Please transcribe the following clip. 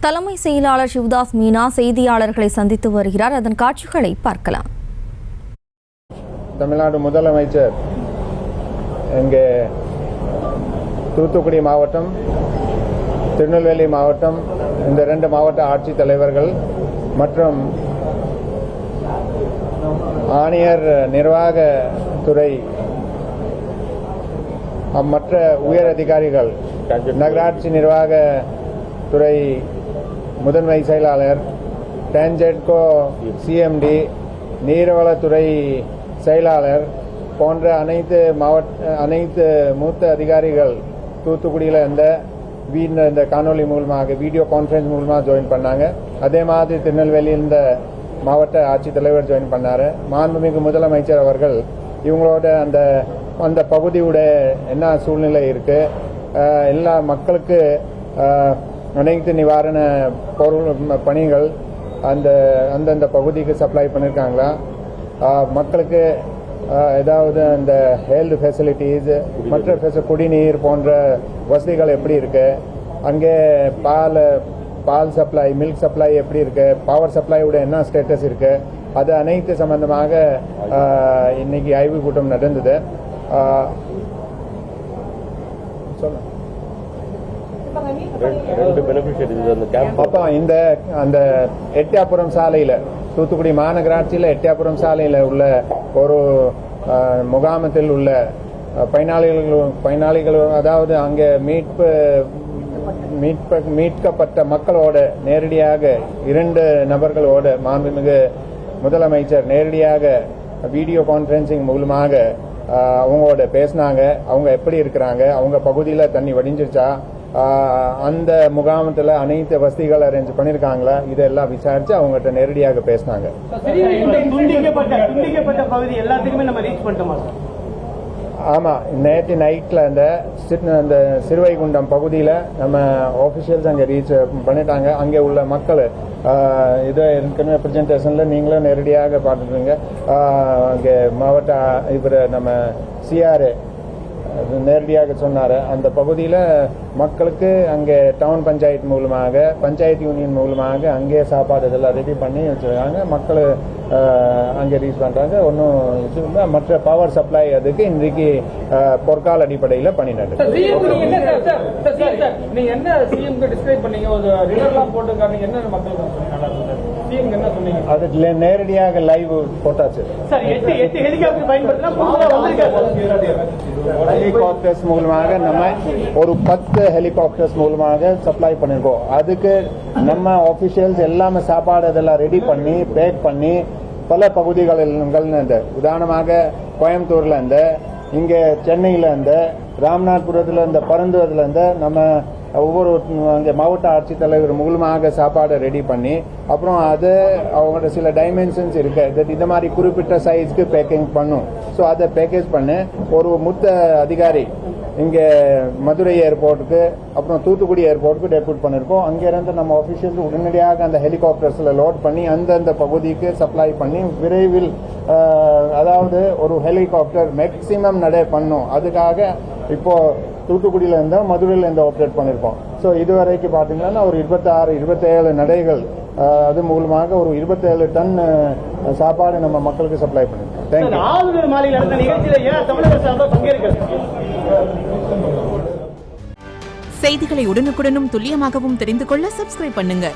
தலைமை செயலாளர் சிவதாஸ் மீனா செய்தியாளர்களை சந்தித்து வருகிறார். அதன் காட்சிகளை பார்க்கலாம். தமிழ்நாடு முதலமைச்சர் இங்கே தூத்துக்குடி மாவட்டம், திருநெல்வேலி மாவட்டம், இந்த 2 மாவட்ட ஆட்சித் தலைவர்கள் மற்றும் ஆணையர் நிர்வாகத்துறை மற்ற உயர் அதிகாரிகள், நகராட்சி நிர்வாகத்துறை முதன்மை செயலாளர், டான்ஜெட்கோ சிஎம்டி, நீர்வளத்துறை செயலாளர் போன்ற அனைத்து மூத்த அதிகாரிகள் தூத்துக்குடியில் இந்த காணொலி மூலமாக வீடியோ கான்ஃபரன்ஸ் மூலமாக ஜாயின் பண்ணாங்க. அதே மாதிரி திருநெல்வேலியில் இந்த மாவட்ட ஆட்சித்தலைவர் ஜாயின் பண்ணாரு. மாண்புமிகு முதலமைச்சர் அவர்கள் இவங்களோட அந்த பகுதியோட என்ன சூழ்நிலை இருக்கு, எல்லா மக்களுக்கு அனைத்து நிவாரண பொருள் பணிகள் அந்தந்த பகுதிக்கு சப்ளை பண்ணியிருக்காங்களா, மக்களுக்கு ஏதாவது அந்த ஹெல்த் ஃபெசிலிட்டிஸ், மற்ற குடிநீர் போன்ற வசதிகள் எப்படி இருக்கு, அங்கே பால் சப்ளை, மில்க் சப்ளை எப்படி இருக்கு, பவர் சப்ளையோட என்ன ஸ்டேட்டஸ் இருக்கு, அது அனைத்து சம்பந்தமாக இன்னைக்கு ஆய்வு கூட்டம் நடந்தது. அப்போ அந்த எட்டியாபுரம் சாலையில, தூத்துக்குடி மாநகராட்சியில் எட்டியாபுரம் சாலையில் உள்ள ஒரு முகாமத்தில் உள்ள பயனாளிகள், அதாவது அங்கே மீட்கப்பட்ட மக்களோட நேரடியாக 2 நபர்களோட மாண்புமிகு முதலமைச்சர் நேரடியாக வீடியோ கான்ஃபரன்சிங் மூலமாக அவங்களோட பேசினாங்க. அவங்க எப்படி இருக்கிறாங்க, அவங்க பகுதியில் தண்ணி வடிஞ்சிருச்சா, அந்த முகாமத்தில் அனைத்து வசதிகள் அரேஞ்ச் பண்ணிருக்காங்களா, இதெல்லாம் விசாரிச்சு அவங்ககிட்ட நேரடியாக பேசினாங்க. ஆமா, நேற்று நைட்ல அந்த சிறுவைகுண்டம் பகுதியில் நம்ம ஆபீஷியல்ஸ் அங்கே ரீச் பண்ணிட்டாங்க. அங்கே உள்ள மக்கள் இது ஏற்கனவே பிரசன்டேஷன்ல நீங்களும் நேரடியாக பார்த்துருங்க. அங்கே மாவட்ட இவர் நம்ம சிஆர்ஏ நேரடியாக சொன்னார். அந்த பகுதியில் மக்களுக்கு அங்கே டவுன் பஞ்சாயத்து மூலமாக, பஞ்சாயத்து யூனியன் மூலமாக அங்கே சாப்பாடு இதெல்லாம் ரெடி பண்ணி வச்சிருக்காங்க. மக்கள் அங்கே ரீச் பண்ணுறாங்க. ஒன்றும் மற்ற பவர் சப்ளை அதுக்கு இன்றைக்கு பொற்கால அடிப்படையில் பண்ணி நடக்குது. அது நேரடியாக லைவ் போட்டாச்சு. ஹெலிகாப்டர்ஸ் மூலமாக நம்ம ஒரு 10 ஹெலிகாப்டர்ஸ் மூலமாக சப்ளை பண்ணிருக்கோம். அதுக்கு நம்ம ஆபீஷியல்ஸ் எல்லாமே சாப்பாடு அதெல்லாம் ரெடி பண்ணி பேக் பண்ணி பல பகுதிகளில் உதாரணமாக கோயம்புத்தூர்ல இருந்து, இங்க சென்னையில இருந்து, ராமநாதபுரத்துல இருந்து, பரந்துவதுல இருந்து நம்ம ஒவ்வொரு மாவட்ட ஆட்சித்தலைவர் மூலமாக சாப்பாடை ரெடி பண்ணி, அப்புறம் அது அவங்களோட சில டைமென்ஷன்ஸ் இருக்கு, இந்த மாதிரி குறிப்பிட்ட சைஸ்க்கு பேக்கிங் பண்ணும். ஸோ அதை பேக்கேஜ் பண்ணி ஒரு மூத்த அதிகாரி இங்கே மதுரை ஏர்போர்ட்டுக்கு, அப்புறம் தூத்துக்குடி ஏர்போர்ட்டுக்கு டெப்யூட் பண்ணிருக்கோம். அங்கிருந்து நம்ம ஆபீஷியல்ஸ் உடனடியாக அந்த ஹெலிகாப்டர்ஸ்ல லோட் பண்ணி அந்தந்த பகுதிக்கு சப்ளை பண்ணி விரைவில், அதாவது ஒரு ஹெலிகாப்டர் மேக்சிமம் நடை பண்ணும். அதுக்காக இப்போ தூத்துக்குடியில இருந்தா மதுரையில இருந்து ஆப்ரேட் பண்ணிருக்கோம். ஸோ இதுவரைக்கும் பாத்தீங்கன்னா ஒரு 26-27 நடைகள், அது மூலமாக ஒரு 27 டன் சாப்பாடு நம்ம மக்களுக்கு சப்ளை பண்ணிருக்கோம். செய்திகளை உடனுக்குடனும் துல்லியமாகவும் தெரிந்து கொள்ள சப்ஸ்கிரைப் பண்ணுங்க.